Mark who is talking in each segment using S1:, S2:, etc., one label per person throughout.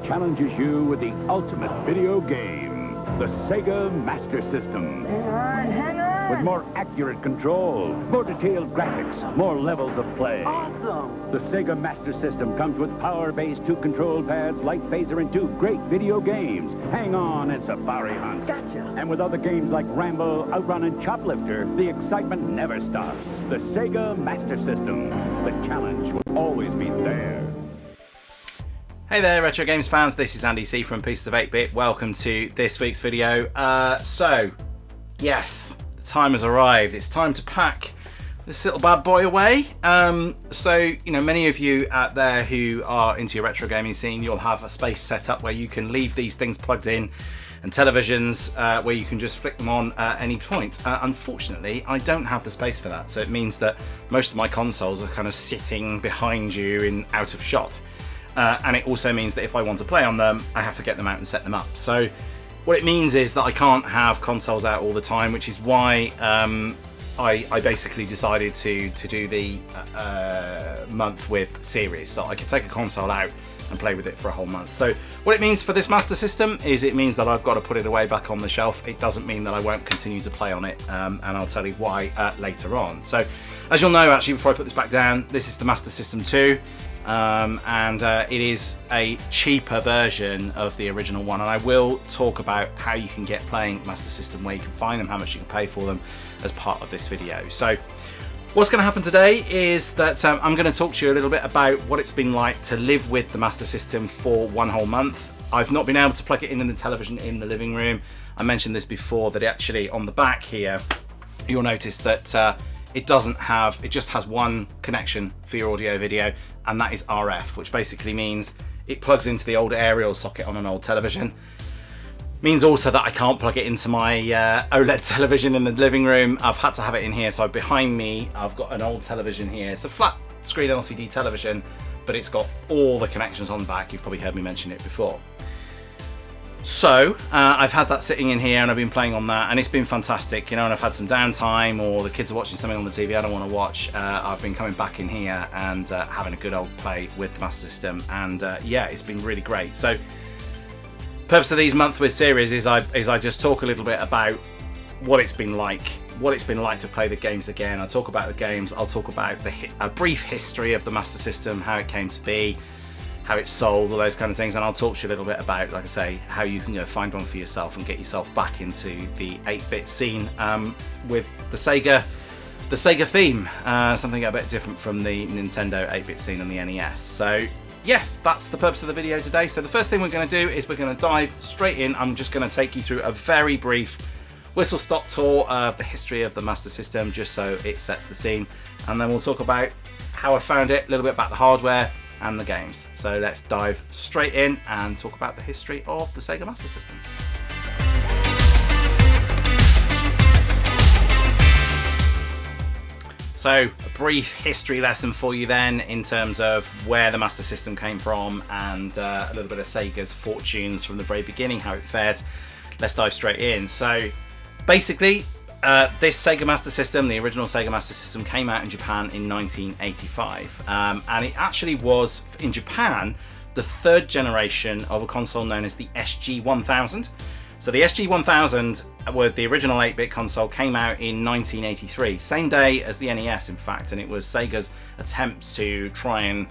S1: challenges you with the ultimate video game, the SEGA Master System.
S2: Hang on.
S1: With more accurate control, more detailed graphics, more levels of play.
S2: Awesome.
S1: The SEGA Master System comes with power-based 2 control pads, light phaser, and 2 great video games, Hang On and Safari Hunt.
S2: Gotcha.
S1: And with other games like Ramble, Outrun, and Choplifter, the excitement never stops. The SEGA Master System. The challenge will always be there.
S3: Hey there, Retro Games fans. This is Andy C from Pieces of 8-Bit. Welcome to this week's video. Yes, the time has arrived. It's time to pack this little bad boy away. Many of you out there who are into your retro gaming scene, you'll have a space set up where you can leave these things plugged in, and televisions where you can just flick them on at any point. Unfortunately, I don't have the space for that, so it means that most of my consoles are kind of sitting behind you in out of shot. And it also means that if I want to play on them, I have to get them out and set them up. So what it means is that I can't have consoles out all the time, which is why I basically decided to do the month with series, so I could take a console out and play with it for a whole month. So what it means for this Master System is it means that I've got to put it away back on the shelf. It doesn't mean that I won't continue to play on it, and I'll tell you why later on. So as you'll know, actually, before I put this back down, this is the Master System 2. It is a cheaper version of the original one, and I will talk about how you can get playing Master System, where you can find them, how much you can pay for them as part of this video. So what's going to happen today is that I'm going to talk to you a little bit about what it's been like to live with the Master System for one whole month. I've not been able to plug it in the television in the living room. I mentioned this before, that actually on the back here you'll notice that it just has one connection for your audio video, and that is RF, which basically means it plugs into the old aerial socket on an old television. Means also that I can't plug it into my OLED television in the living room. I've had to have it in here, so behind me I've got an old television here. It's a flat screen LCD television, but it's got all the connections on the back. You've probably heard me mention it before. So I've had that sitting in here and I've been playing on that, and it's been fantastic, and I've had some downtime, or the kids are watching something on the TV I don't want to watch. I've been coming back in here and having a good old play with the Master System, and it's been really great. So purpose of these month with series is I just talk a little bit about what it's been like to play the games again. I'll talk about the games, I'll talk about a brief history of the Master System, how it came to be, how it's sold, all those kind of things, and I'll talk to you a little bit about, like I say, how you can go find one for yourself and get yourself back into the 8-bit scene with the Sega theme, something a bit different from the Nintendo 8-bit scene and the NES. So yes, that's the purpose of the video today. So the first thing we're going to do is we're going to dive straight in. I'm just going to take you through a very brief whistle-stop tour of the history of the Master System, just so it sets the scene, and then we'll talk about how I found it, a little bit about the hardware and the games. So let's dive straight in and talk about the history of the SEGA Master System. So a brief history lesson for you then, in terms of where the Master System came from, and a little bit of Sega's fortunes from the very beginning, how it fared. Let's dive straight in. So basically, this Sega Master System, the original Sega Master System, came out in Japan in 1985, and it actually was, in Japan, the third generation of a console known as the SG-1000. So the SG-1000, with the original 8-bit console, came out in 1983, same day as the NES in fact, and it was Sega's attempt to try and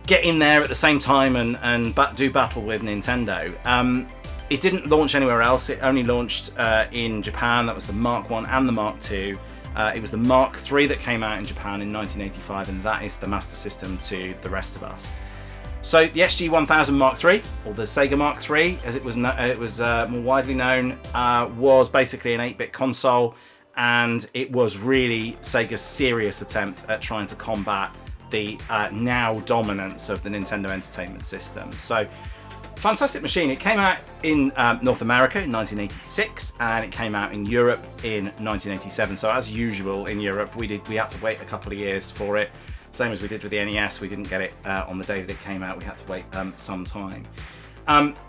S3: get in there at the same time and do battle with Nintendo. It didn't launch anywhere else. It only launched in Japan. That was the Mark I and the Mark II. It was the Mark III that came out in Japan in 1985, and that is the Master System to the rest of us. So the SG-1000 Mark III, or the Sega Mark III, as it was more widely known, was basically an 8-bit console, and it was really Sega's serious attempt at trying to combat the now dominance of the Nintendo Entertainment System. So fantastic machine. It came out in North America in 1986, and it came out in Europe in 1987. So as usual in Europe, we had to wait a couple of years for it. Same as we did with the NES, we didn't get it on the day that it came out. We had to wait some time.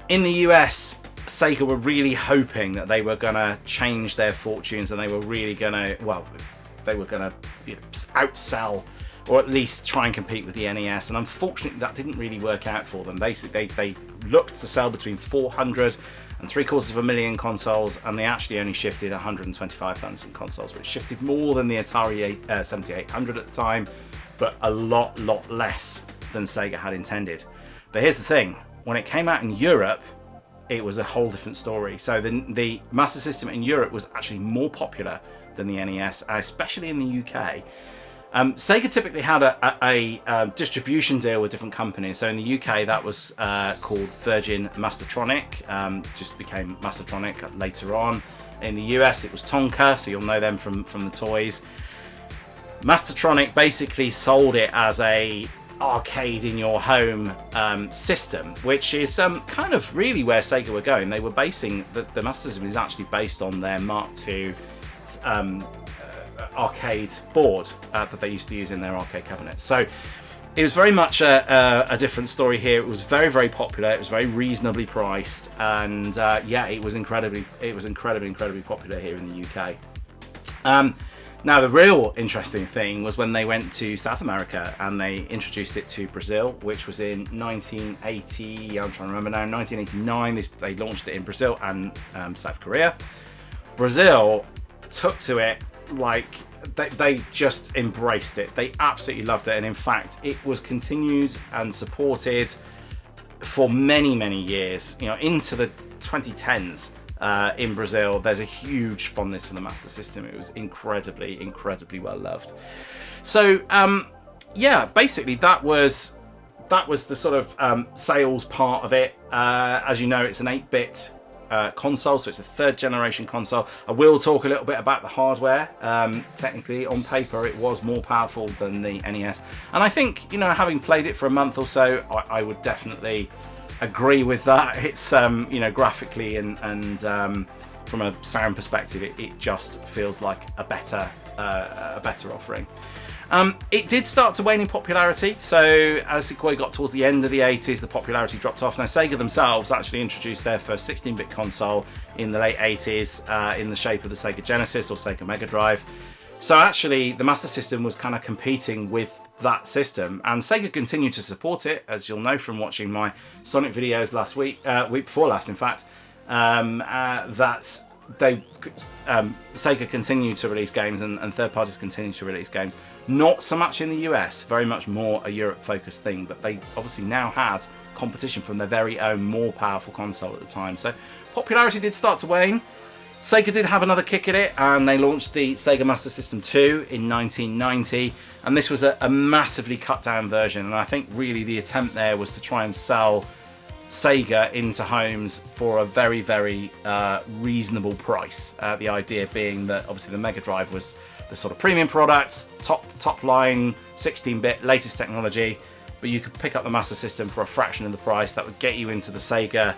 S3: In the US, Sega were really hoping that they were going to change their fortunes, and they were really going to, well, they were going to outsell, or at least try and compete with the NES, and unfortunately that didn't really work out for them. Basically, they looked to sell between 400 and 750,000 consoles, and they actually only shifted 125,000 consoles, which shifted more than the Atari 7800 at the time, but a lot less than Sega had intended. But here's the thing, when it came out in Europe, it was a whole different story. So the Master System in Europe was actually more popular than the NES, especially in the UK. Sega typically had a distribution deal with different companies. So in the UK, that was called Virgin Mastertronic, just became Mastertronic later on. In the US, it was Tonka, so you'll know them from the toys. Mastertronic basically sold it as a arcade in your home system, which is kind of really where Sega were going. They were basing the Master System is actually based on their Mark II arcade board that they used to use in their arcade cabinets. So it was very much a different story here. It was very popular. It was very reasonably priced, and yeah, it was incredibly popular here in the UK. Now, the real interesting thing was when they went to South America and they introduced it to Brazil, which was in 1980. I'm trying to remember now. 1989. They launched it in Brazil and South Korea. Brazil took to it like they just embraced it. They absolutely loved it, and in fact, it was continued and supported for many years. You know, into the 2010s. In Brazil, there's a huge fondness for the Master System. It was incredibly well loved. So yeah, basically that was the sort of sales part of it. As you know, it's an 8-bit console, so it's a 3rd generation console. I will talk a little bit about the hardware. Technically, on paper, it was more powerful than the NES, and I think, you know, having played it for a month or so, I would definitely agree with that. It's you know, graphically and from a sound perspective, it just feels like a better offering. It did start to wane in popularity, so as it got towards the end of the 80s, the popularity dropped off. Now, Sega themselves actually introduced their first 16-bit console in the late 80s in the shape of the Sega Genesis or Sega Mega Drive. So actually, the Master System was kind of competing with that system, and Sega continued to support it, as you'll know from watching my Sonic videos last week before last, in fact, that Sega continued to release games and third parties continued to release games. Not so much in the US, very much more a Europe-focused thing, but they obviously now had competition from their very own more powerful console at the time. So popularity did start to wane. Sega did have another kick at it, and they launched the Sega Master System 2 in 1990, and this was a massively cut down version, and I think really the attempt there was to try and sell Sega into homes for a very reasonable price. The idea being that obviously the Mega Drive was the sort of premium product, top line, 16-bit, latest technology, but you could pick up the Master System for a fraction of the price. That would get you into the Sega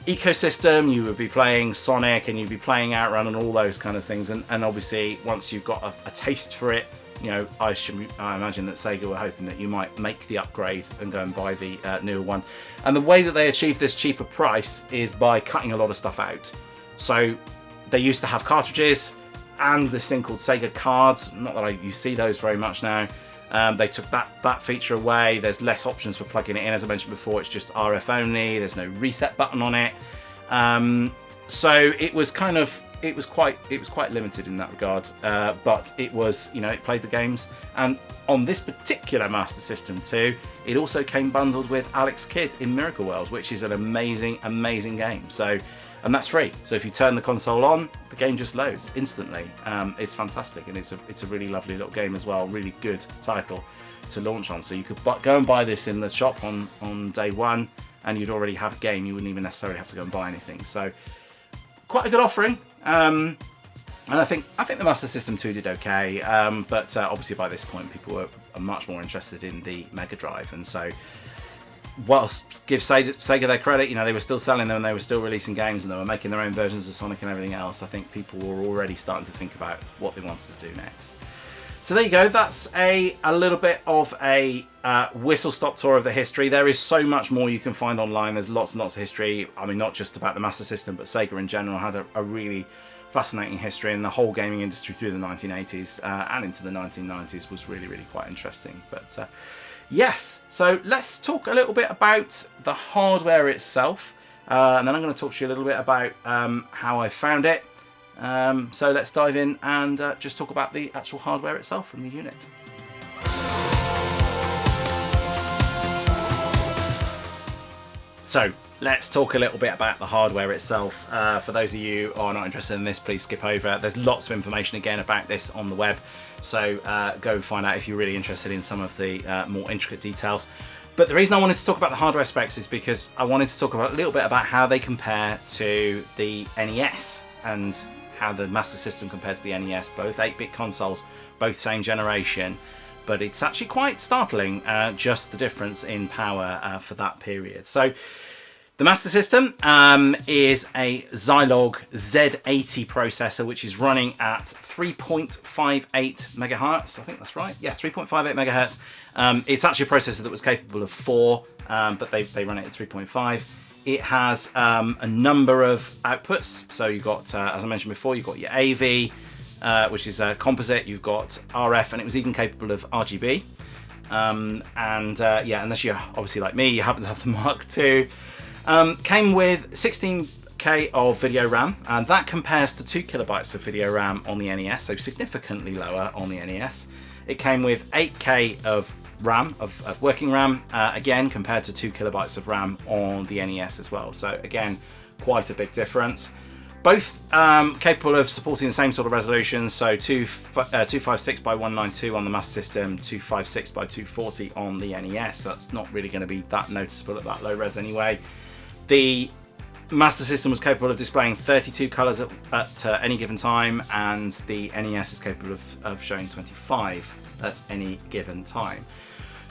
S3: ecosystem. You would be playing Sonic and you'd be playing Outrun and all those kind of things, and obviously once you've got a taste for it, you know, I imagine that Sega were hoping that you might make the upgrade and go and buy the newer one. And the way that they achieved this cheaper price is by cutting a lot of stuff out. So they used to have cartridges and this thing called Sega cards. Not that you see those very much now. They took that feature away. There's less options for plugging it in. As I mentioned before, it's just RF only. There's no reset button on it. So it was quite limited in that regard. But it was, you know, it played the games. And on this particular Master System 2, it also came bundled with Alex Kidd in Miracle World, which is an amazing game. So, and that's free. So if you turn the console on, the game just loads instantly. It's fantastic, and it's a really lovely little game as well. Really good title to launch on. So you could go and buy this in the shop on day one, and you'd already have a game. You wouldn't even necessarily have to go and buy anything. So quite a good offering. And I think the Master System 2 did okay, but obviously by this point people are much more interested in the Mega Drive, and so whilst give Sega their credit, you know, they were still selling them and they were still releasing games and they were making their own versions of Sonic and everything else, I think people were already starting to think about what they wanted to do next. So there you go, that's a little bit of a whistle-stop tour of the history. There is so much more you can find online. There's lots and lots of history. I mean, not just about the Master System, but Sega in general had a really fascinating history, and the whole gaming industry through the 1980s and into the 1990s was really, really quite interesting. But yes, so let's talk a little bit about the hardware itself, and then I'm going to talk to you a little bit about how I found it. So let's dive in and just talk about the actual hardware itself and the unit. So let's talk a little bit about the hardware itself. For those of you who are not interested in this, please skip over. There's lots of information again about this on the web, so go and find out if you're really interested in some of the more intricate details. But the reason I wanted to talk about the hardware specs is because I wanted to talk about a little bit about how they compare to the NES and how the Master System compared to the NES, both 8-bit consoles, both same generation. But it's actually quite startling, just the difference in power for that period. So the Master System is a Zilog Z80 processor, which is running at 3.58 megahertz. I think that's right. Yeah, 3.58 megahertz. It's actually a processor that was capable of 4, but they run it at 3.5. It has a number of outputs. So you've got, as I mentioned before, you've got your AV, which is a composite, you've got RF, and it was even capable of RGB. Yeah, unless you're obviously like me, you happen to have the Mark II. Came with 16K of video RAM, and that compares to 2 kilobytes of video RAM on the NES, so significantly lower on the NES. It came with 8K of RAM, of working RAM, again compared to 2 kilobytes of RAM on the NES as well. So again, quite a big difference. Both capable of supporting the same sort of resolution, so 256 by 192 on the Master System, 256 by 240 on the NES. So that's not really going to be that noticeable at that low res anyway. The Master System was capable of displaying 32 colours at any given time, and the NES is capable of showing 25 at any given time.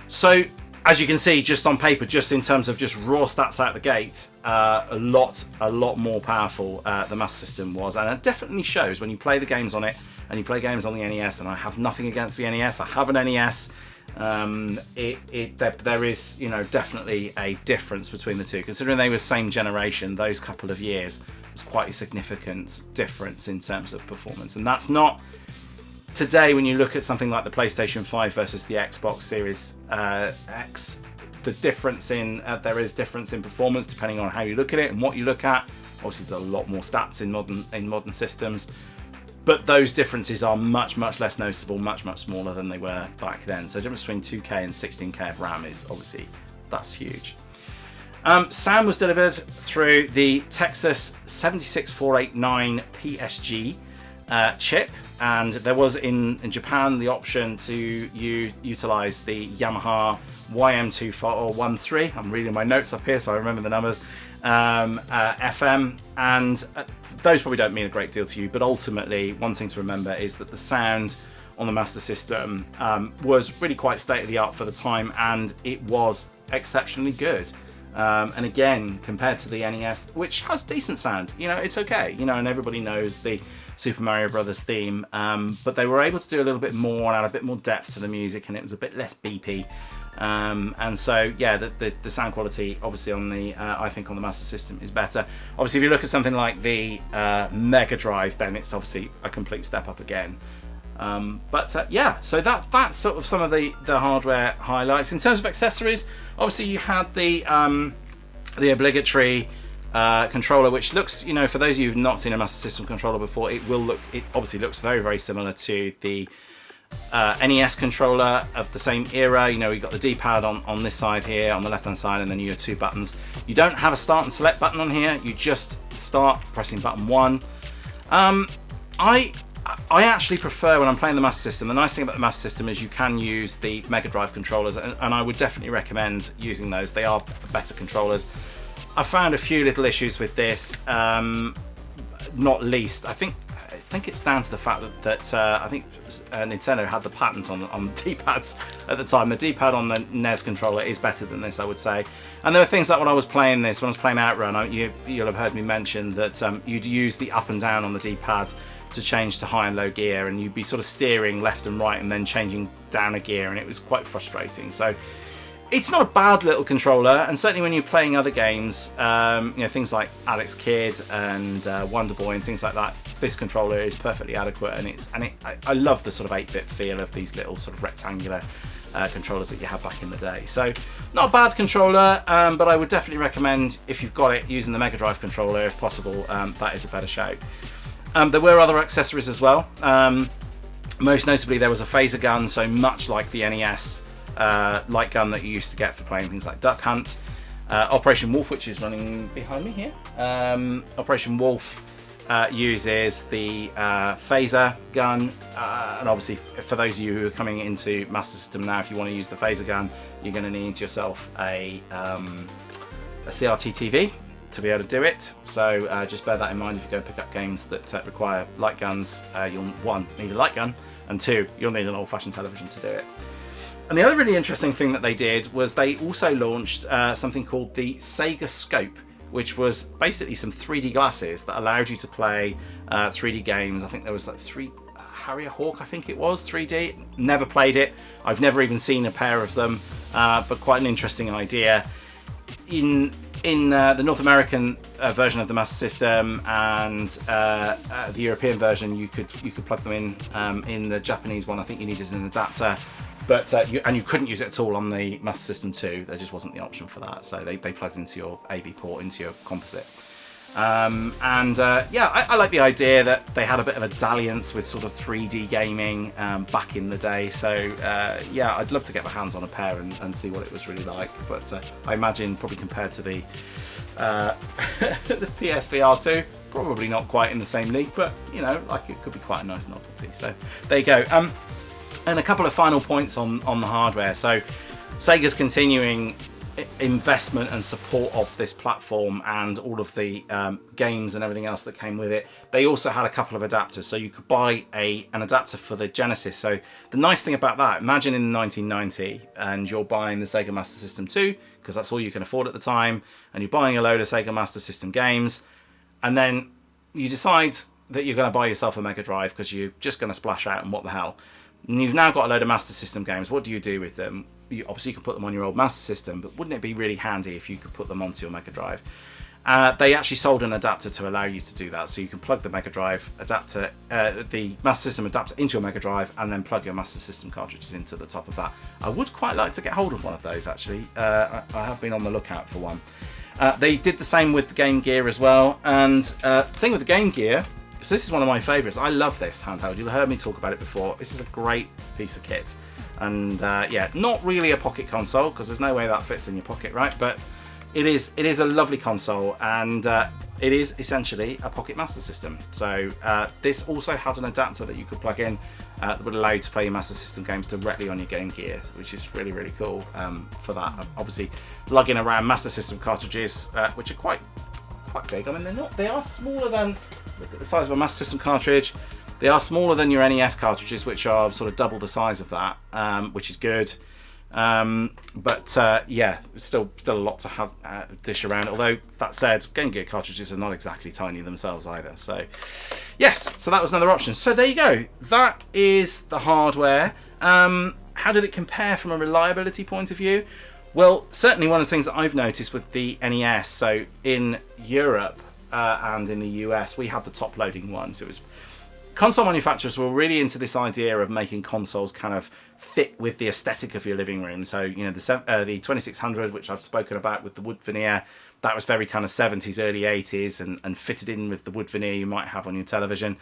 S3: So as you can see, just on paper, just in terms of just raw stats out the gate, a lot more powerful the Master System was, and it definitely shows when you play the games on it, and you play games on the NES. And I have nothing against the NES. I have an NES. There is, definitely a difference between the two. Considering they were same generation, those couple of years was quite a significant difference in terms of performance, and that's not. Today, when you look at something like the PlayStation 5 versus the Xbox Series X, the difference in there is difference in performance depending on how you look at it and what you look at. Obviously, there's a lot more stats in modern systems, but those differences are much less noticeable, much smaller than they were back then. So the difference between 2K and 16K of RAM is obviously that's huge. Sound was delivered through the Texas 76489 PSG chip. And there was in Japan the option to utilize the Yamaha YM2413. I'm reading my notes up here so I remember the numbers. FM, and those probably don't mean a great deal to you, but ultimately one thing to remember is that the sound on the Master System was really quite state of the art for the time, and it was exceptionally good. And again, compared to the NES, which has decent sound, it's okay, and everybody knows the Super Mario Brothers theme, but they were able to do a little bit more and add a bit more depth to the music, and it was a bit less beepy. And so, yeah, the sound quality, obviously, on the I think on the Master System is better. Obviously, if you look at something like the Mega Drive, then it's obviously a complete step up again. Yeah, so that's sort of some of the hardware highlights. In terms of accessories, obviously you had the obligatory controller, which looks, for those of you who've not seen a Master System controller before, it obviously looks very similar to the NES controller of the same era. You've got the D-pad on this side here, on the left hand side, and then you have 2 buttons. You don't have a start and select button on here, you just start pressing button 1. I actually prefer, when I'm playing the Master System, the nice thing about the Master System is you can use the Mega Drive controllers, and I would definitely recommend using those. They are better controllers. I found a few little issues with this, not least. I think it's down to the fact that I think Nintendo had the patent on the D-pads at the time. The D-pad on the NES controller is better than this, I would say. And there were things like when I was playing Outrun, you'll have heard me mention that you'd use the up and down on the D-pad to change to high and low gear, and you'd be sort of steering left and right and then changing down a gear, and it was quite frustrating. So it's not a bad little controller, and certainly when you're playing other games, things like Alex Kidd and Wonder Boy and things like that, this controller is perfectly adequate, and I love the sort of 8-bit feel of these little sort of rectangular controllers that you had back in the day. So not a bad controller, but I would definitely recommend, if you've got it, using the Mega Drive controller if possible. That is a better shout. There were other accessories as well. Most notably, there was a phaser gun, so much like the NES light gun that you used to get for playing things like Duck Hunt. Operation Wolf, which is running behind me here. Operation Wolf uses the phaser gun, and obviously for those of you who are coming into Master System now, if you want to use the phaser gun, you're going to need yourself a CRT TV to be able to do it. So just bear that in mind if you go pick up games that require light guns. You'll, one, need a light gun, and two, you'll need an old-fashioned television to do it. And the other really interesting thing that they did was they also launched something called the SEGA Scope, which was basically some 3D glasses that allowed you to play 3D games. I think there was like Harrier Hawk, I think it was, 3D. Never played it. I've never even seen a pair of them, but quite an interesting idea. In the North American version of the Master System and the European version, you could plug them in the Japanese one, I think you needed an adapter. But you couldn't use it at all on the Master System 2. There just wasn't the option for that. So they plugged into your AV port, into your composite. I like the idea that they had a bit of a dalliance with sort of 3D gaming back in the day. So I'd love to get my hands on a pair and see what it was really like. But I imagine probably compared to the PSVR 2, probably not quite in the same league. But it could be quite a nice novelty. So there you go. And a couple of final points on the hardware. So Sega's continuing investment and support of this platform and all of the games and everything else that came with it. They also had a couple of adapters, so you could buy an adapter for the Genesis. So the nice thing about that, imagine in 1990 and you're buying the Sega Master System 2 because that's all you can afford at the time, and you're buying a load of Sega Master System games, and then you decide that you're going to buy yourself a Mega Drive because you're just going to splash out and what the hell. And you've now got a load of Master System games. What do you do with them? Obviously you can put them on your old Master System, but wouldn't it be really handy if you could put them onto your Mega Drive? They actually sold an adapter to allow you to do that, so you can plug the Mega Drive adapter, the Master System adapter into your Mega Drive, and then plug your Master System cartridges into the top of that. I would quite like to get hold of one of those actually. I have been on the lookout for one. They did the same with the Game Gear as well, and the thing with the Game Gear, so this is one of my favourites. I love this handheld. You've heard me talk about it before. This is a great piece of kit. And not really a pocket console because there's no way that fits in your pocket, right? But it is a lovely console, and it is essentially a pocket Master System. So this also had an adapter that you could plug in that would allow you to play your Master System games directly on your Game Gear, which is really, really cool for that. Obviously, lugging around Master System cartridges, which are quite big. I mean, they are smaller than, look at the size of a Master System cartridge. They are smaller than your NES cartridges, which are sort of double the size of that, which is good. Still a lot to have dish around. Although that said, Game Gear cartridges are not exactly tiny themselves either. So yes, so that was another option. So there you go. That is the hardware. How did it compare from a reliability point of view? Well, certainly one of the things that I've noticed with the NES, so in Europe and in the US, we had the top loading ones. It was console manufacturers were really into this idea of making consoles kind of fit with the aesthetic of your living room. So, the 2600, which I've spoken about with the wood veneer, that was very kind of 70s, early 80s and fitted in with the wood veneer you might have on your television.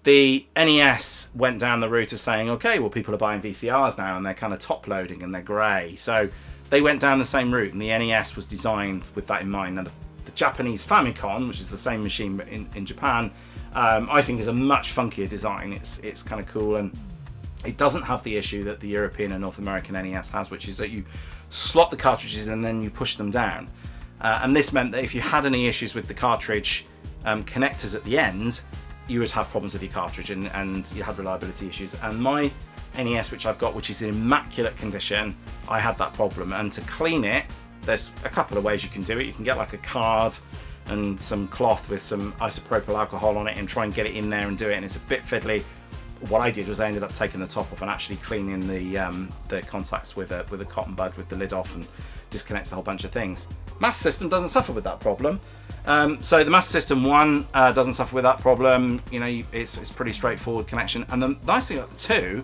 S3: The NES went down the route of saying, okay, well, people are buying VCRs now and they're kind of top loading and they're grey. So they went down the same route, and the NES was designed with that in mind. Now, the Japanese Famicom, which is the same machine but in Japan, I think is a much funkier design. It's kind of cool, and it doesn't have the issue that the European and North American NES has, which is that you slot the cartridges and then you push them down. And this meant that if you had any issues with the cartridge connectors at the end, you would have problems with your cartridge and you had reliability issues. And my NES, which I've got, which is in immaculate condition, I had that problem. And to clean it, there's a couple of ways you can do it. You can get like a card and some cloth with some isopropyl alcohol on it and try and get it in there and do it, and it's a bit fiddly. what I did was I ended up taking the top off and actually cleaning the contacts with a cotton bud with the lid off, and disconnects a whole bunch of things. Master System doesn't suffer with that problem. So the Master System 1 doesn't suffer with that problem. You know, it's pretty straightforward connection. And the nice thing about the 2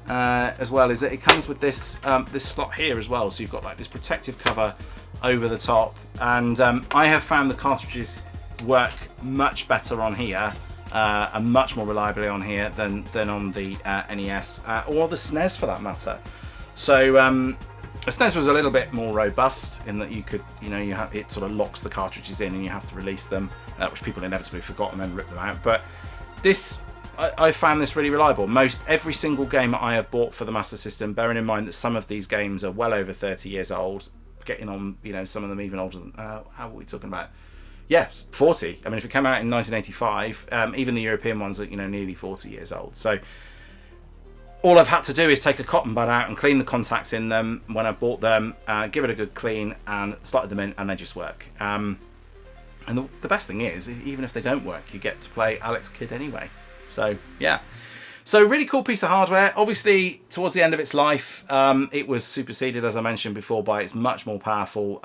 S3: as well is that it comes with this this slot here as well. So you've got like this protective cover over the top, and I have found the cartridges work much better on here and much more reliably on here than on the NES or the SNES for that matter. So the SNES was a little bit more robust in that you could, you know, it sort of locks the cartridges in and you have to release them, which people inevitably forgot and then rip them out. But this, I found this really reliable. Every single game that I have bought for the Master System, bearing in mind that some of these games are well over 30 years old, getting on, you know, some of them even older than, how are we talking about? Yeah, 40. I mean, if it came out in 1985, even the European ones are, you know, nearly 40 years old. So all I've had to do is take a cotton bud out and clean the contacts in them when I bought them, give it a good clean, and slotted them in, and they just work. And the best thing is, even if they don't work, you get to play Alex Kidd anyway. So yeah, so really cool piece of hardware. Obviously, towards the end of its life, it was superseded, as I mentioned before, by its much more powerful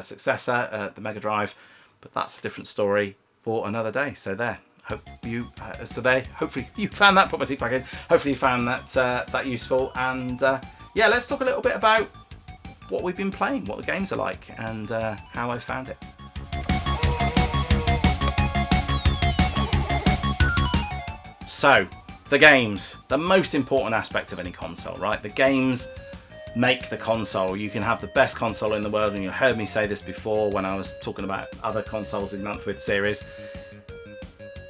S3: successor, the Mega Drive. But that's a different story for another day. So there. Hopefully you found that. Put my teeth back in. Hopefully you found that useful. And yeah, let's talk a little bit about what we've been playing, what the games are like, and how I found it. So the games, the most important aspect of any console, right? The games make the console. You can have the best console in the world, and you heard me say this before when I was talking about other consoles in the Month With series.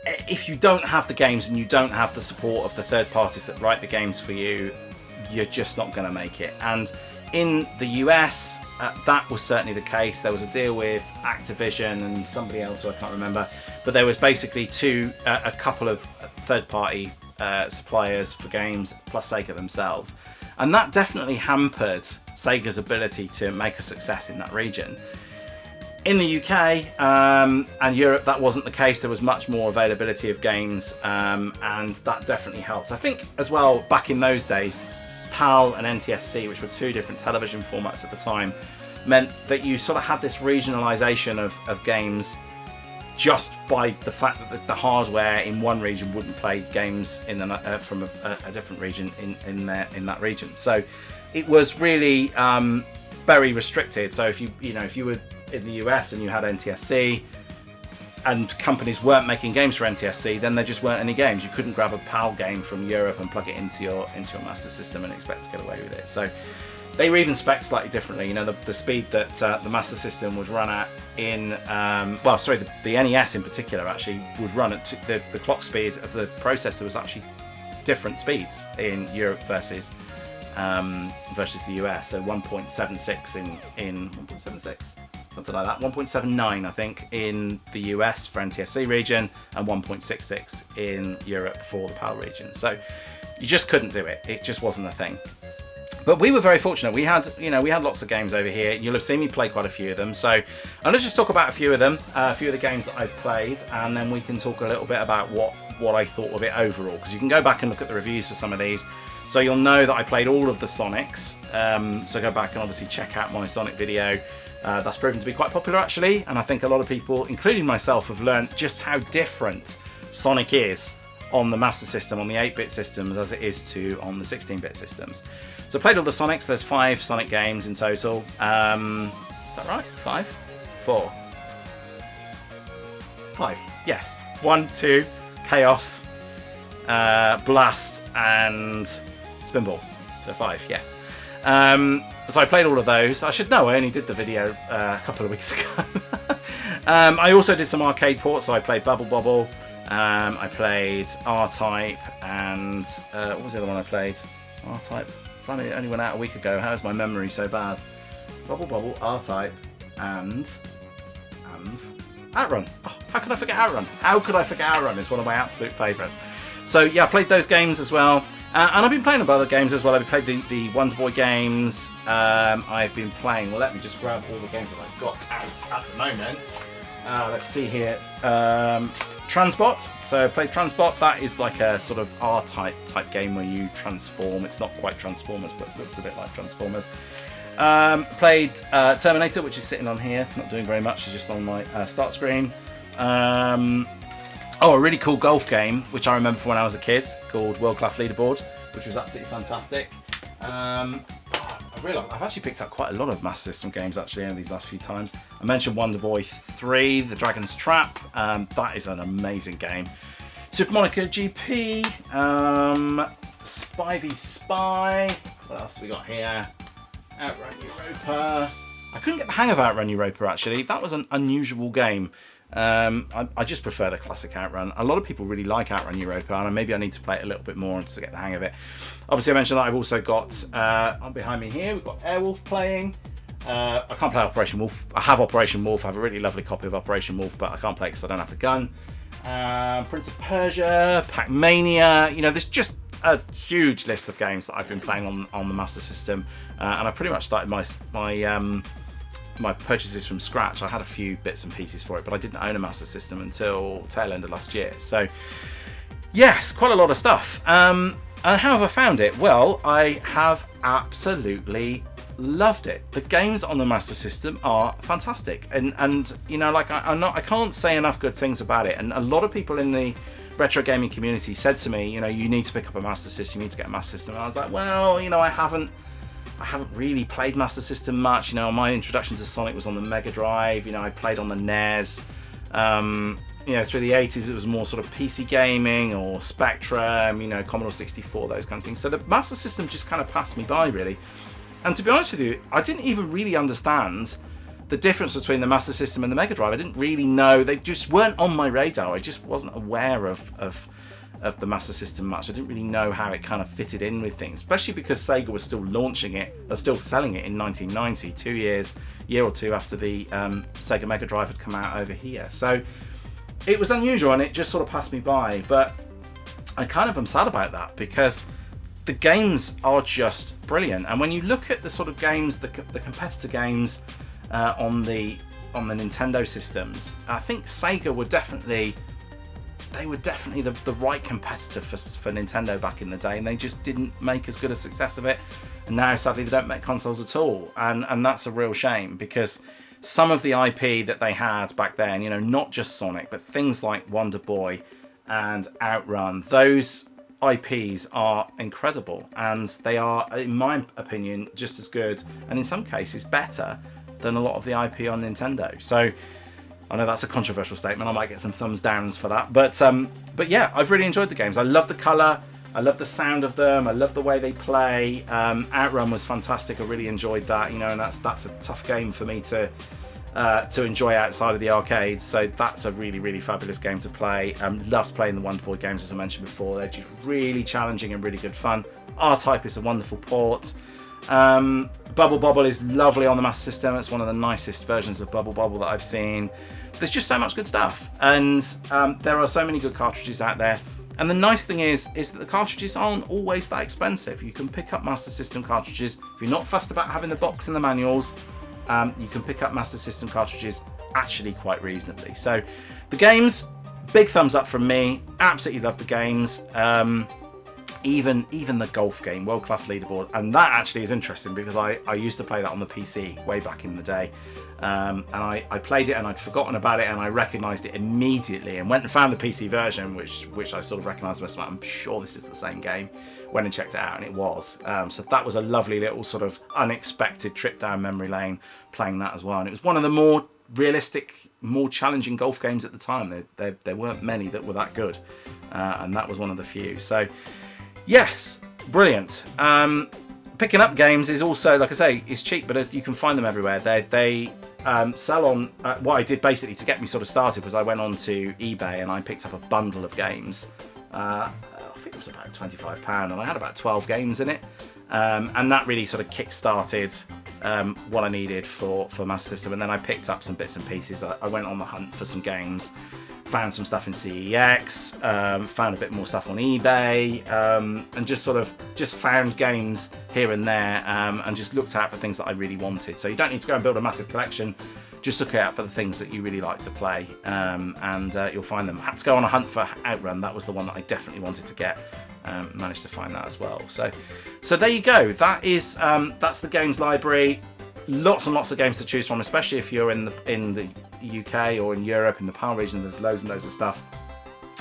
S3: If you don't have the games and you don't have the support of the third parties that write the games for you, you're just not going to make it. And in the US, that was certainly the case. There was a deal with Activision and somebody else who I can't remember, but there was basically a couple of third-party suppliers for games plus Sega themselves, and that definitely hampered Sega's ability to make a success in that region. In the UK and Europe, that wasn't the case. There was much more availability of games, and that definitely helped. I think as well, back in those days, PAL and NTSC, which were two different television formats at the time, meant that you sort of had this regionalisation of games just by the fact that the hardware in one region wouldn't play games from a different region in that region. So it was really very restricted. So if you were in the US and you had NTSC and companies weren't making games for NTSC, then there just weren't any games. You couldn't grab a PAL game from Europe and plug it into your Master System and expect to get away with it. So they were even spec'd slightly differently. You know, the speed that the Master System would run at in, the NES in particular actually would run at the clock speed of the processor was actually different speeds in Europe versus the US. So 1.76 in 1.76. Something like that, 1.79 I think in the US for NTSC region, and 1.66 in Europe for the PAL region. So you just couldn't do it. It just wasn't a thing. But we were very fortunate. We had lots of games over here. You'll have seen me play quite a few of them. So let's just talk about a few of them, a few of the games that I've played, and then we can talk a little bit about what I thought of it overall. Because you can go back and look at the reviews for some of these. So you'll know that I played all of the Sonics. So go back and obviously check out my Sonic video. That's proven to be quite popular actually, and I think a lot of people, including myself, have learned just how different Sonic is on the Master System, on the 8-bit systems, as it is on the 16-bit systems. So I played all the Sonics. There's 5 Sonic games in total. Is that right? 5? 4? 5. Yes. 1, 2, Chaos, Blast, and Spinball. So 5, yes. So I played all of those. I should know, I only did the video a couple of weeks ago. I also did some arcade ports, so I played Bubble Bobble, I played R-Type, and what was the other one I played? R-Type. It only went out a week ago. How is my memory so bad? Bubble Bobble, R-Type, and Outrun. Oh, how could I forget Outrun? How could I forget Outrun? It's one of my absolute favourites. So yeah, I played those games as well. And I've been playing other games as well. I've played the Wonder Boy games. I've been playing, well, let me just grab all the games that I've got out at the moment. Let's see here. Transbot. So I played Transbot. That is like a sort of R-type game where you transform. It's not quite Transformers, but it looks a bit like Transformers. Played Terminator, which is sitting on here. Not doing very much. It's just on my start screen. A really cool golf game, which I remember from when I was a kid, called World Class Leaderboard, which was absolutely fantastic. I've actually picked up quite a lot of Master System games actually in these last few times. I mentioned Wonder Boy 3, The Dragon's Trap. That is an amazing game. Super Monaco GP, Spy v Spy. What else have we got here? Outrun Europa. I couldn't get the hang of Outrun Europa actually. That was an unusual game. I just prefer the classic Outrun. A lot of people really like Outrun Europa, and maybe I need to play it a little bit more to get the hang of it. Obviously, I mentioned that I've also got, behind me here, we've got Airwolf playing. I can't play Operation Wolf. I have Operation Wolf. I have a really lovely copy of Operation Wolf, but I can't play it because I don't have the gun. Prince of Persia, Pac-Mania. You know, there's just a huge list of games that I've been playing on the Master System, and I pretty much started my purchases from scratch. I had a few bits and pieces for it, but I didn't own a Master System until tail end of last year. So yes, quite a lot of stuff. And how have I found it? Well, I have absolutely loved it. The games on the Master System are fantastic, and you know, like I can't say enough good things about it. And a lot of people in the retro gaming community said to me, you know, you need to pick up a Master System, you need to get a Master System. And I was like, well, you know, I haven't really played Master System much. You know, my introduction to Sonic was on the Mega Drive. You know, I played on the NES. You know, through the 80s, it was more sort of PC gaming or Spectrum, you know, Commodore 64, those kinds of things. So the Master System just kind of passed me by, really. And to be honest with you, I didn't even really understand the difference between the Master System and the Mega Drive. I didn't really know. They just weren't on my radar. I just wasn't aware of the Master System much. I didn't really know how it kind of fitted in with things, especially because Sega was still launching it, or still selling it in 1990, year or two after the Sega Mega Drive had come out over here. So it was unusual, and it just sort of passed me by. But I kind of am sad about that, because the games are just brilliant. And when you look at the sort of games, the competitor games on the Nintendo systems, I think Sega were definitely the right competitor for Nintendo back in the day, and they just didn't make as good a success of it. And now, sadly, they don't make consoles at all, and that's a real shame, because some of the IP that they had back then, you know, not just Sonic, but things like Wonder Boy and Outrun, those IPs are incredible, and they are, in my opinion, just as good, and in some cases better than a lot of the IP on Nintendo. So I know that's a controversial statement. I might get some thumbs downs for that, but yeah, I've really enjoyed the games. I love the colour, I love the sound of them, I love the way they play. Outrun was fantastic. I really enjoyed that, you know, and that's a tough game for me to enjoy outside of the arcades. So that's a really, really fabulous game to play. Loved playing the Wonder Boy games, as I mentioned before. They're just really challenging and really good fun. R-Type is a wonderful port. Bubble Bobble is lovely on the Master System. It's one of the nicest versions of Bubble Bobble that I've seen. There's just so much good stuff, and there are so many good cartridges out there. And the nice thing is that the cartridges aren't always that expensive. You can pick up Master System cartridges if you're not fussed about having the box and the manuals. You can pick up Master System cartridges actually quite reasonably. So the games, big thumbs up from me. Absolutely love the games. Even the golf game, World Class Leaderboard, and that actually is interesting because I used to play that on the PC way back in the day, and I played it and I'd forgotten about it, and I recognised it immediately and went and found the PC version, which I sort of recognised. I'm sure this is the same game. Went and checked it out, and it was. So that was a lovely little sort of unexpected trip down memory lane playing that as well, and it was one of the more realistic, more challenging golf games at the time. There weren't many that were that good, and that was one of the few. So yes, brilliant. Picking up games is also, like I say, is cheap, but you can find them everywhere. They sell on. What I did basically to get me sort of started was I went on to eBay and I picked up a bundle of games. I think it was about £25, and I had about 12 games in it, and that really sort of kick-started what I needed for Master System. And then I picked up some bits and pieces. I went on the hunt for some games. Found some stuff in CEX, found a bit more stuff on eBay, and just found games here and there, and just looked out for things that I really wanted. So you don't need to go and build a massive collection. just look out for the things that you really like to play, and you'll find them. I had to go on a hunt for Outrun. That was the one that I definitely wanted to get. Managed to find that as well. So there you go. That is that's the games library. Lots and lots of games to choose from, especially if you're in the UK or in Europe, in the PAL region. There's loads and loads of stuff.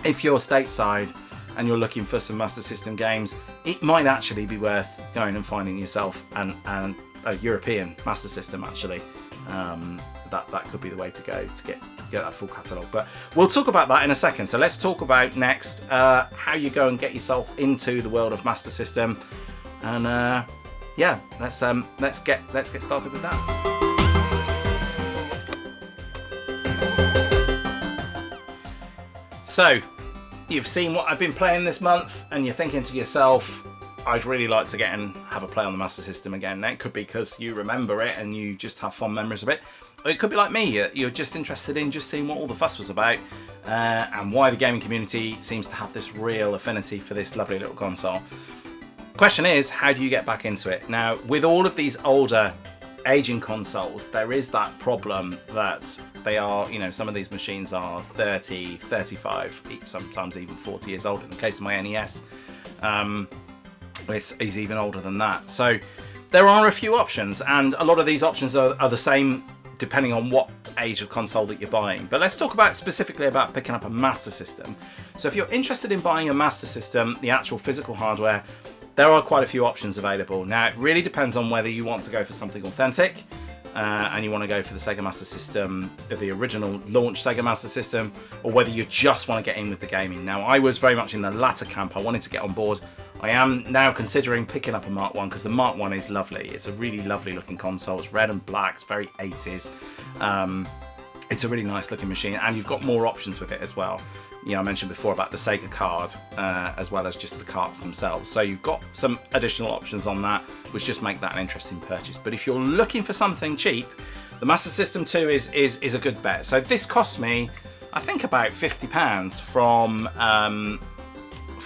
S3: If you're stateside and you're looking for some Master System games, it might actually be worth going and finding yourself a European Master System. Actually, that could be the way to go to get that full catalogue. But we'll talk about that in a second. So let's talk about next how you go and get yourself into the world of Master System, and yeah, let's get started with that. So you've seen what I've been playing this month, and you're thinking to yourself, I'd really like to get and have a play on the Master System again. Now, it could be because you remember it and you just have fond memories of it. Or it could be like me, you're just interested in just seeing what all the fuss was about, and why the gaming community seems to have this real affinity for this lovely little console. Question is, how do you get back into it? Now, with all of these older aging consoles, there is that problem that they are, some of these machines are 30, 35, sometimes even 40 years old. In the case of my NES, it's even older than that. So there are a few options, and a lot of these options are the same depending on what age of console that you're buying. But let's talk specifically about picking up a Master System. So if you're interested in buying a Master System, the actual physical hardware, there are quite a few options available. Now, it really depends on whether you want to go for something authentic, and you want to go for the SEGA Master System, the original launch SEGA Master System, or whether you just want to get in with the gaming. Now, I was very much in the latter camp. I wanted to get on board. I am now considering picking up a Mark 1 because the Mark 1 is lovely. It's a really lovely looking console. It's red and black. It's very 80s. It's a really nice looking machine, and you've got more options with it as well. I mentioned before about the Sega card, as well as just the carts themselves. So you've got some additional options on that, which just make that an interesting purchase. But if you're looking for something cheap, the Master System 2 is a good bet. So this cost me, I think, about £50 from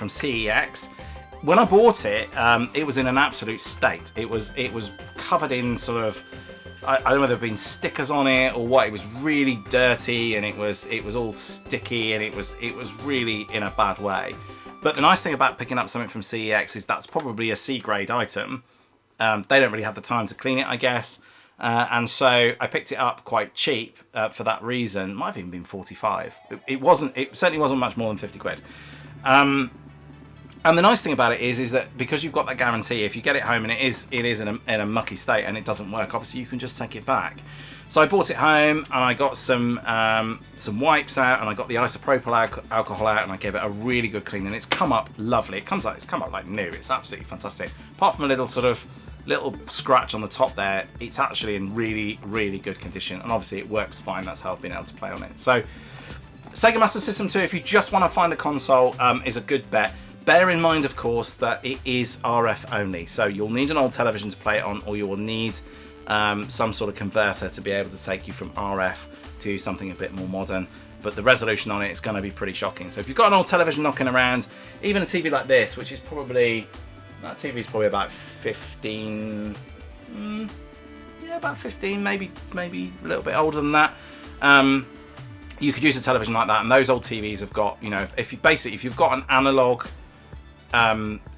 S3: CEX. When I bought it, it was in an absolute state. It was covered in sort of, I don't know whether there have been stickers on it or what. It was really dirty, and it was all sticky, and it was really in a bad way. But the nice thing about picking up something from CEX is that's probably a C grade item. They don't really have the time to clean it, I guess, and so I picked it up quite cheap for that reason. It might have even been 45. It certainly wasn't much more than 50 quid. And the nice thing about it is that because you've got that guarantee, if you get it home and it is in a mucky state and it doesn't work, obviously you can just take it back. So I brought it home, and I got some wipes out, and I got the isopropyl alcohol out, and I gave it a really good clean, and it's come up lovely. It's come up like new. It's absolutely fantastic. Apart from a little scratch on the top there, it's actually in really, really good condition, and obviously it works fine. That's how I've been able to play on it. So SEGA Master System 2, if you just want to find a console, is a good bet. Bear in mind, of course, that it is RF only, so you'll need an old television to play it on, or you will need some sort of converter to be able to take you from RF to something a bit more modern. But the resolution on it is going to be pretty shocking. So if you've got an old television knocking around, even a TV like this, which is probably, that TV is probably about 15, about 15, maybe a little bit older than that. You could use a television like that, and those old TVs have got, if you've got an analog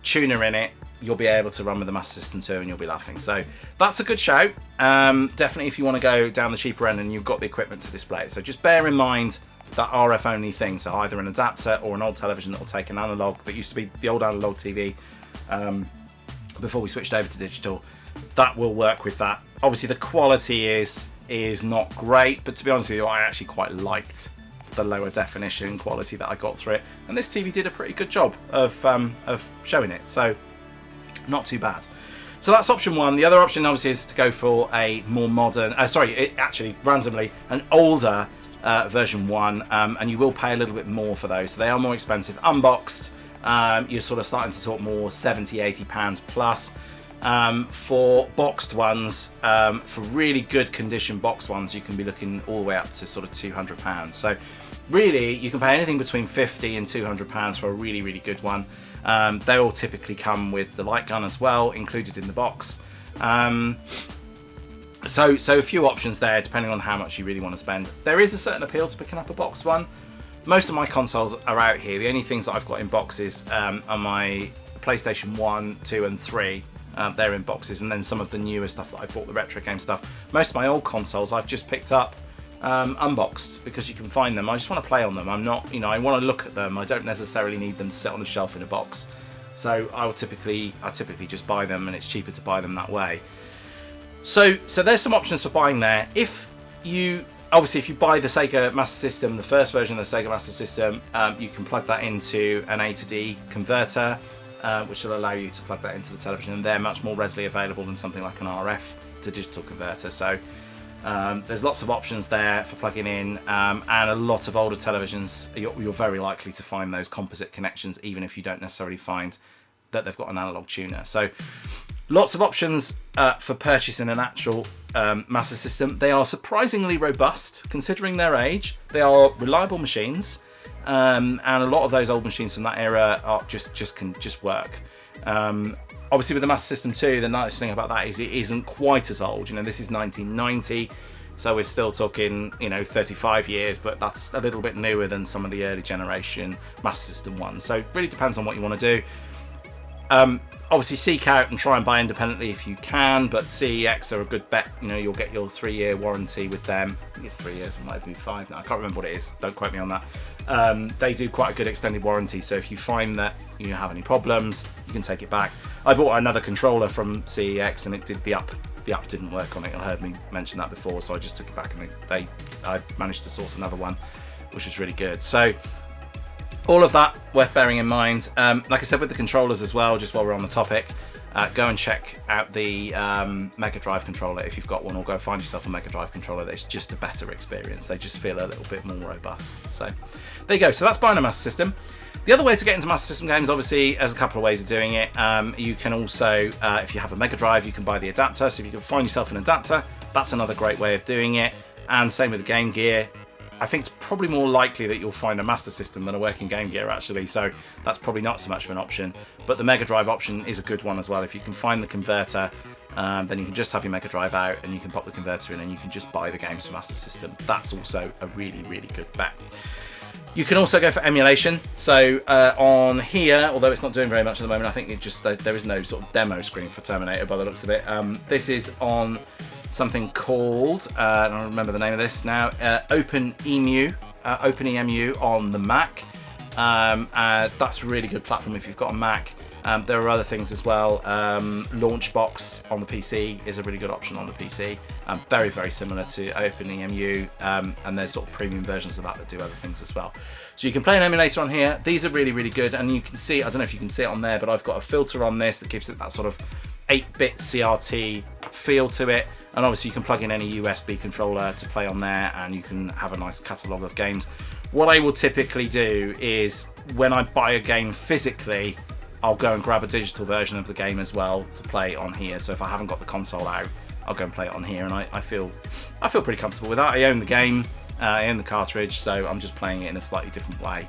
S3: tuner in it, you'll be able to run with the Master System 2 and you'll be laughing. So that's a good shout. Definitely if you want to go down the cheaper end and you've got the equipment to display it. So just bear in mind that RF only thing, so either an adapter or an old television that will take an analog, that used to be the old analog TV before we switched over to digital, that will work with that. Obviously the quality is not great, but to be honest with you, I actually quite liked the lower definition quality that I got through it, and this TV did a pretty good job of showing it, so not too bad. So that's option one. The other option obviously is to go for a more modern, randomly an older version 1, and you will pay a little bit more for those, so they are more expensive. Unboxed, you're sort of starting to talk more £70-80 plus. For boxed ones, for really good condition boxed ones, you can be looking all the way up to sort of £200. So really, you can pay anything between £50 and £200 for a really, really good one. They all typically come with the light gun as well, included in the box. So a few options there, depending on how much you really want to spend. There is a certain appeal to picking up a boxed one. Most of my consoles are out here. The only things that I've got in boxes are my PlayStation 1, 2 and 3. They're in boxes, and then some of the newer stuff that I bought, the retro game stuff. Most of my old consoles I've just picked up unboxed, because you can find them. I just want to play on them. I'm not, I want to look at them. I don't necessarily need them to sit on the shelf in a box. So I typically just buy them, and it's cheaper to buy them that way. So there's some options for buying there. If you buy the Sega Master System, the first version of the Sega Master System, you can plug that into an A to D converter, which will allow you to plug that into the television, and they're much more readily available than something like an RF to digital converter. So there's lots of options there for plugging in, and a lot of older televisions, you're very likely to find those composite connections, even if you don't necessarily find that they've got an analog tuner. So lots of options for purchasing an actual Master System. They are surprisingly robust considering their age. They are reliable machines, and a lot of those old machines from that era are can work. Obviously with the Master System 2, the nice thing about that is it isn't quite as old. This is 1990, so we're still talking 35 years, but that's a little bit newer than some of the early generation Master System ones. So it really depends on what you want to do. Obviously seek out and try and buy independently if you can, but CEX are a good bet. You'll get your 3-year warranty with them. I think it's 3 years, it might be 5 now. I can't remember what it is, don't quote me on that. They do quite a good extended warranty, so if you find that you have any problems, you can take it back. I bought another controller from CEX, and it did the up didn't work on it. I heard me mention that before, so I just took it back, and I managed to source another one, which was really good. So all of that worth bearing in mind. Like I said, with the controllers as well, just while we're on the topic, go and check out the Mega Drive controller if you've got one, or go find yourself a Mega Drive controller. It's just a better experience. They just feel a little bit more robust. So there you go. So that's buying a Master System. The other way to get into Master System games, obviously, there's a couple of ways of doing it. You can also, if you have a Mega Drive, you can buy the adapter. So if you can find yourself an adapter, that's another great way of doing it. And same with the Game Gear. I think it's probably more likely that you'll find a Master System than a working Game Gear, actually, so that's probably not so much of an option. But the Mega Drive option is a good one as well. If you can find the converter, then you can just have your Mega Drive out, and you can pop the converter in, and you can just buy the games for Master System. That's also a really, really good bet. You can also go for emulation. So on here, although it's not doing very much at the moment, I think there is no sort of demo screen for Terminator by the looks of it. This is on something called, I don't remember the name of this now, OpenEMU on the Mac. That's a really good platform if you've got a Mac. There are other things as well. Launchbox on the PC is a really good option on the PC. Very, very similar to OpenEMU, and there's sort of premium versions of that do other things as well. So you can play an emulator on here. These are really, really good, and you can see, I don't know if you can see it on there, but I've got a filter on this that gives it that sort of 8-bit CRT feel to it. And obviously you can plug in any USB controller to play on there, and you can have a nice catalogue of games. What I will typically do is, when I buy a game physically, I'll go and grab a digital version of the game as well to play on here. So if I haven't got the console out, I'll go and play it on here, and I feel pretty comfortable with that. I own the game, I own the cartridge, so I'm just playing it in a slightly different way.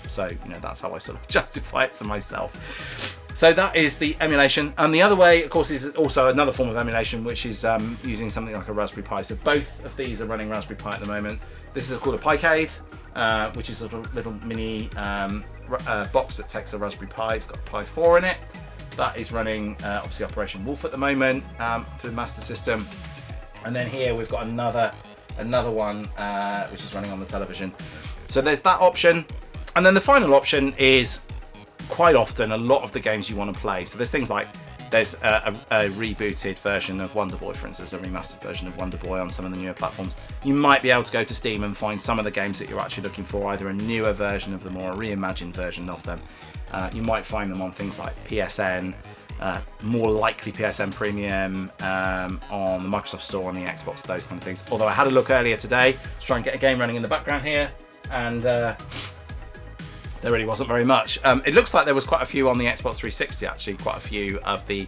S3: So that's how I sort of justify it to myself. So that is the emulation. And the other way, of course, is also another form of emulation, which is using something like a Raspberry Pi. So both of these are running Raspberry Pi at the moment. This is called a Picade, which is a little mini box that takes a Raspberry Pi. It's got a Pi 4 in it. That is running, obviously, Operation Wolf at the moment through the Master System. And then here we've got another one, which is running on the television. So there's that option. And then the final option is, quite often, a lot of the games you want to play. So there's things like, there's a rebooted version of Wonder Boy, for instance, a remastered version of Wonder Boy on some of the newer platforms. You might be able to go to Steam and find some of the games that you're actually looking for, either a newer version of them or a reimagined version of them. You might find them on things like PSN, more likely PSN Premium, on the Microsoft Store, on the Xbox, those kind of things. Although I had a look earlier today to try and get a game running in the background here, and there really wasn't very much. It looks like there was quite a few on the Xbox 360, actually, quite a few of the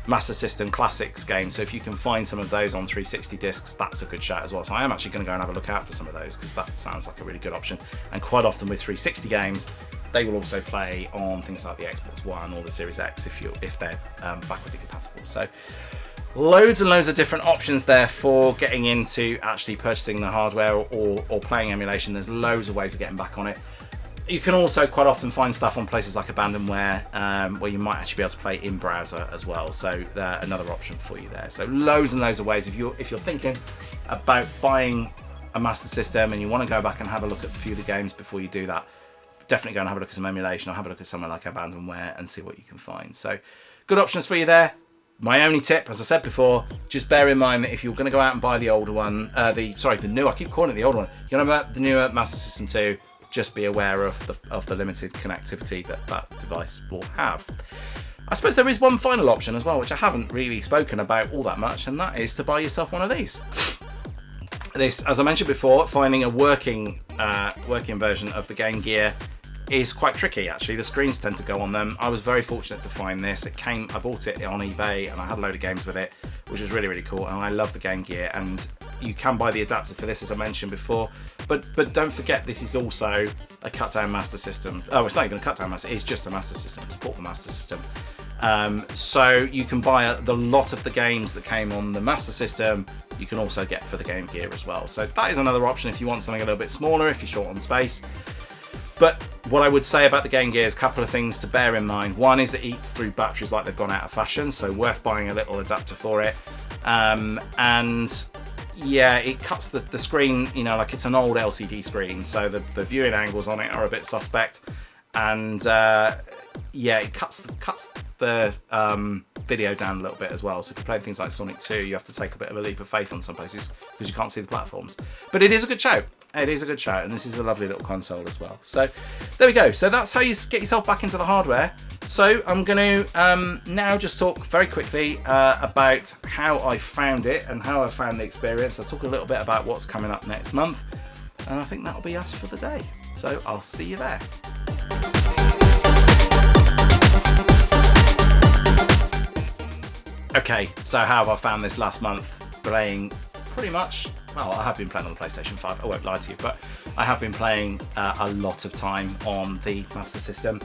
S3: Master System Classics games. So if you can find some of those on 360 discs, that's a good shout as well. So I am actually going to go and have a look out for some of those, because that sounds like a really good option. And quite often with 360 games, they will also play on things like the Xbox One or the Series X if they're backwardly compatible. So Loads and loads of different options there for getting into actually purchasing the hardware or playing emulation. There's loads of ways of getting back on it. You can also quite often find stuff on places like Abandonware where you might actually be able to play in browser as well. So another option for you there. So loads and loads of ways. If you're thinking about buying a Master System and you want to go back and have a look at a few of the games before you do that, definitely go and have a look at some emulation or have a look at somewhere like Abandonware and see what you can find. So good options for you there. My only tip, as I said before, just bear in mind that if you're going to go out and buy the older one, the new, I keep calling it the older one. You're going to buy the newer Master System 2, just be aware of the limited connectivity that device will have. I suppose there is one final option as well, which I haven't really spoken about all that much, and that is to buy yourself one of these. This, as I mentioned before, finding a working version of the Game Gear is quite tricky actually. The screens tend to go on them. I was very fortunate to find this. I bought it on eBay and I had a load of games with it, which was really, really cool, and I love the Game Gear. And you can buy the adapter for this, as I mentioned before, but don't forget this is also a cut down Master System. Oh, it's not even a cut down Master, it's just a Master System, it's a portable Master System. So you can buy the lot of the games that came on the Master System, you can also get for the Game Gear as well. So that is another option if you want something a little bit smaller, if you're short on space. But what I would say about the Game Gear is a couple of things to bear in mind. One is it eats through batteries like they've gone out of fashion, so worth buying a little adapter for it. And yeah, it cuts the screen, you know, like it's an old LCD screen, so the viewing angles on it are a bit suspect. And yeah, it cuts the video down a little bit as well. So if you're playing things like Sonic 2, you have to take a bit of a leap of faith on some places because you can't see the platforms. But it is a good shout. It is a good shout, and this is a lovely little console as well. So there we go. So that's how you get yourself back into the hardware. So I'm going to now just talk very quickly about how I found it and how I found the experience. I'll talk a little bit about what's coming up next month, and I think that'll be us for the day. So I'll see you there. Okay, so how have I found this last month? Playing pretty much, well, I have been playing on the PlayStation 5, I won't lie to you, but I have been playing a lot of time on the Master System.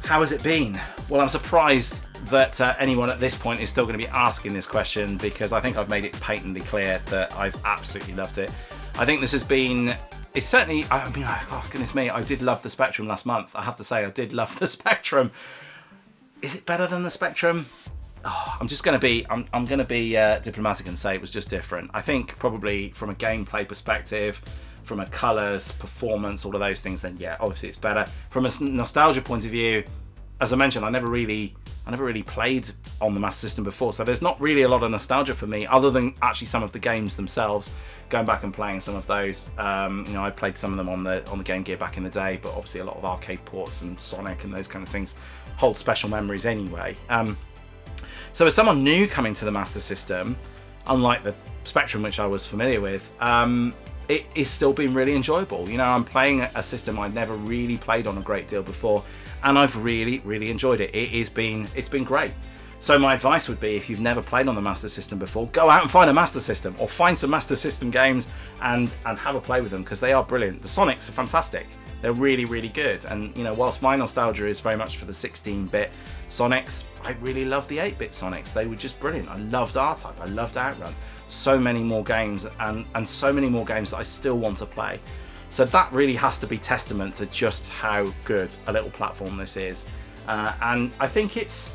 S3: How has it been? Well, I'm surprised that anyone at this point is still going to be asking this question, because I think I've made it patently clear that I've absolutely loved it. I think this has been, it's certainly, I mean, oh goodness me, I did love the Spectrum last month. I have to say, I did love the Spectrum. Is it better than the Spectrum? Oh, I'm just going to be, I'm going to be diplomatic and say it was just different. I think probably from a gameplay perspective, from a colours, performance, all of those things, then yeah, obviously it's better. From a nostalgia point of view, as I mentioned, I never really played on the Master System before, so there's not really a lot of nostalgia for me, other than actually some of the games themselves. Going back and playing some of those, you know, I played some of them on the Game Gear back in the day, but obviously a lot of arcade ports and Sonic and those kind of things hold special memories anyway. So as someone new coming to the Master System, unlike the Spectrum, which I was familiar with, it is still been really enjoyable. You know, I'm playing a system I've never really played on a great deal before, and I've really enjoyed it. It's been great. So my advice would be, if you've never played on the Master System before, go out and find a Master System, or find some Master System games and have a play with them, because they are brilliant. The Sonics are fantastic. They're really good, and you know, whilst my nostalgia is very much for the 16-bit Sonics, I really love the 8-bit Sonics. They were just brilliant. I loved R-Type, I loved Outrun. So many more games, and so many more games that I still want to play. So that really has to be testament to just how good a little platform this is. And I think it's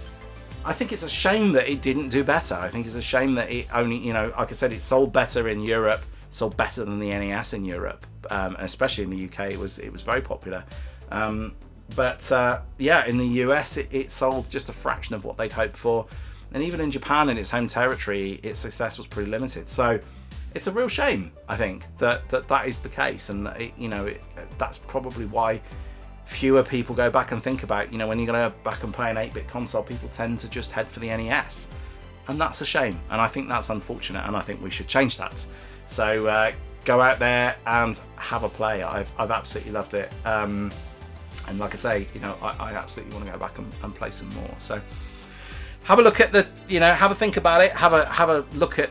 S3: a shame that it didn't do better. I think it's a shame that it only, you know, like I said, it sold better in Europe, sold better than the NES in Europe, especially in the UK. It was very popular. But yeah, in the US, it sold just a fraction of what they'd hoped for. And even in Japan, in its home territory, its success was pretty limited. So it's a real shame, I think, that is the case. And that's probably why fewer people go back and think about, you know, when you're going to go back and play an 8-bit console, people tend to just head for the NES. And that's a shame. And I think that's unfortunate. And I think we should change that. So go out there and have a play. I've absolutely loved it. And like I say, you know, I absolutely want to go back and play some more. So have a look at have a think about it. Have a look at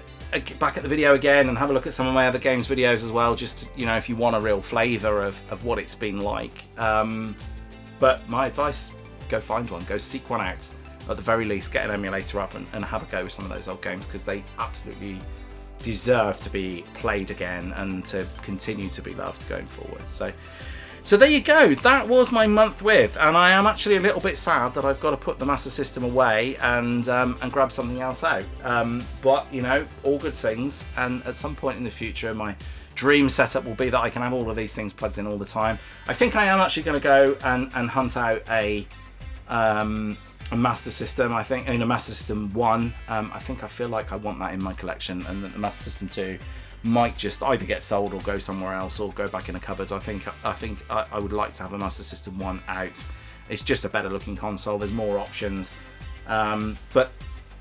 S3: back at the video again, and have a look at some of my other games videos as well, just, you know, if you want a real flavour of what it's been like. But my advice, go find one, go seek one out, at the very least get an emulator up and have a go with some of those old games, because they absolutely deserve to be played again and to continue to be loved going forward. So there you go. That was my month with, and I am actually a little bit sad that I've got to put the Master System away and grab something else out. But you know, all good things. And at some point in the future, my dream setup will be that I can have all of these things plugged in all the time. I think I am actually going to go and hunt out a Master System. I think a Master System 1. I feel like I want that in my collection, and the Master System 2 might just either get sold or go somewhere else or go back in a cupboard. I think I would like to have a Master System 1 out. It's just a better looking console. There's more options, but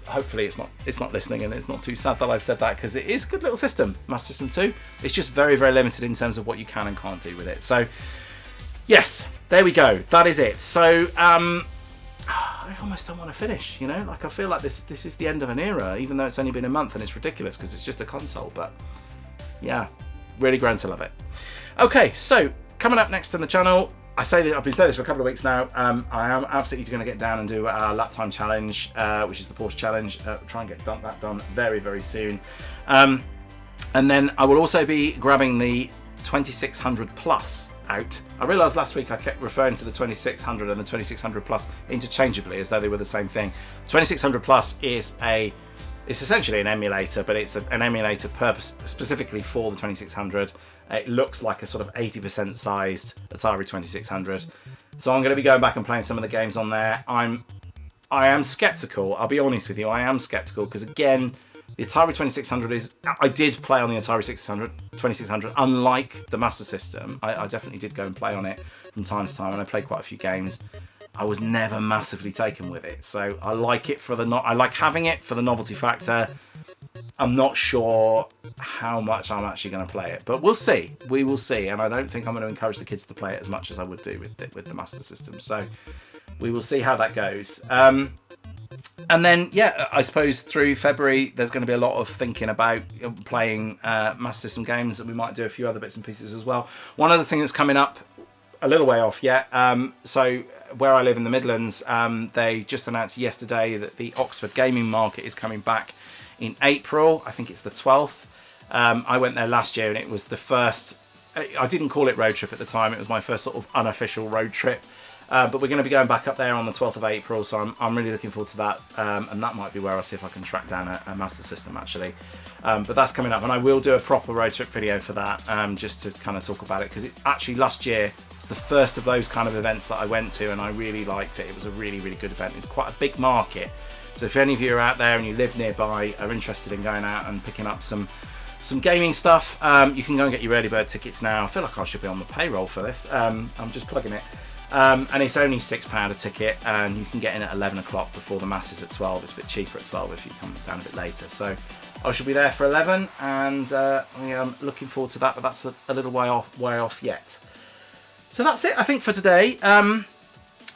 S3: hopefully it's not listening, and it's not too sad that I've said that, because it is a good little system. Master System 2. It's just very, very limited in terms of what you can and can't do with it. So yes, there we go. That is it. So I almost don't want to finish, you know, like I feel like this is the end of an era, even though it's only been a month, and it's ridiculous because it's just a console. But yeah, really grown to love it. Okay, so coming up next on the channel, I've been saying this for a couple of weeks now. I am absolutely going to get down and do our lap time challenge, which is the Porsche challenge. Try and get that done very, very soon. And then I will also be grabbing the 2600 Plus out. I realised last week I kept referring to the 2600 and the 2600 Plus interchangeably as though they were the same thing. 2600 Plus is it's essentially an emulator, but it's an emulator specifically for the 2600. It looks like a sort of 80% sized Atari 2600. So I'm going to be going back and playing some of the games on there. I am skeptical. I'll be honest with you. I am skeptical because, again, the Atari 2600 I did play on the Atari 2600, unlike the Master System. I definitely did go and play on it from time to time, and I played quite a few games. I was never massively taken with it, so I like it I like having it for the novelty factor. I'm not sure how much I'm actually going to play it, but we'll see. We will see, and I don't think I'm going to encourage the kids to play it as much as I would do with the Master System. So we will see how that goes. And then, yeah, I suppose through February, there's going to be a lot of thinking about playing Master System games, and we might do a few other bits and pieces as well. One other thing that's coming up, a little way off yet, so where I live in the Midlands, they just announced yesterday that the Oxford gaming market is coming back in April. I think it's the 12th. I went there last year, and it was the first, I didn't call it road trip at the time, it was my first sort of unofficial road trip. But we're going to be going back up there on the 12th of April, so I'm really looking forward to that, and that might be where I'll see if I can track down a Master System actually. But that's coming up, and I will do a proper road trip video for that, just to kind of talk about it, because it actually last year was the first of those kind of events that I went to, and I really liked it. It was a really, really good event. It's quite a big market, so if any of you are out there and you live nearby, are interested in going out and picking up some gaming stuff, you can go and get your early bird tickets now. I feel like I should be on the payroll for this. I'm just plugging it. And it's only £6 a ticket, and you can get in at 11 o'clock before the mass is at 12. It's a bit cheaper at 12 if you come down a bit later. So I should be there for 11, and I am looking forward to that, but that's a little way off yet. So that's it, I think, for today. I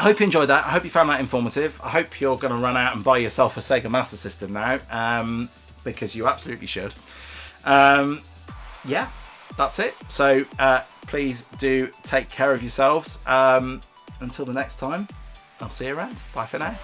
S3: hope you enjoyed that. I hope you found that informative. I hope you're going to run out and buy yourself a SEGA Master System now, because you absolutely should. Yeah, that's it. So please do take care of yourselves. Until the next time, I'll see you around. Bye for now.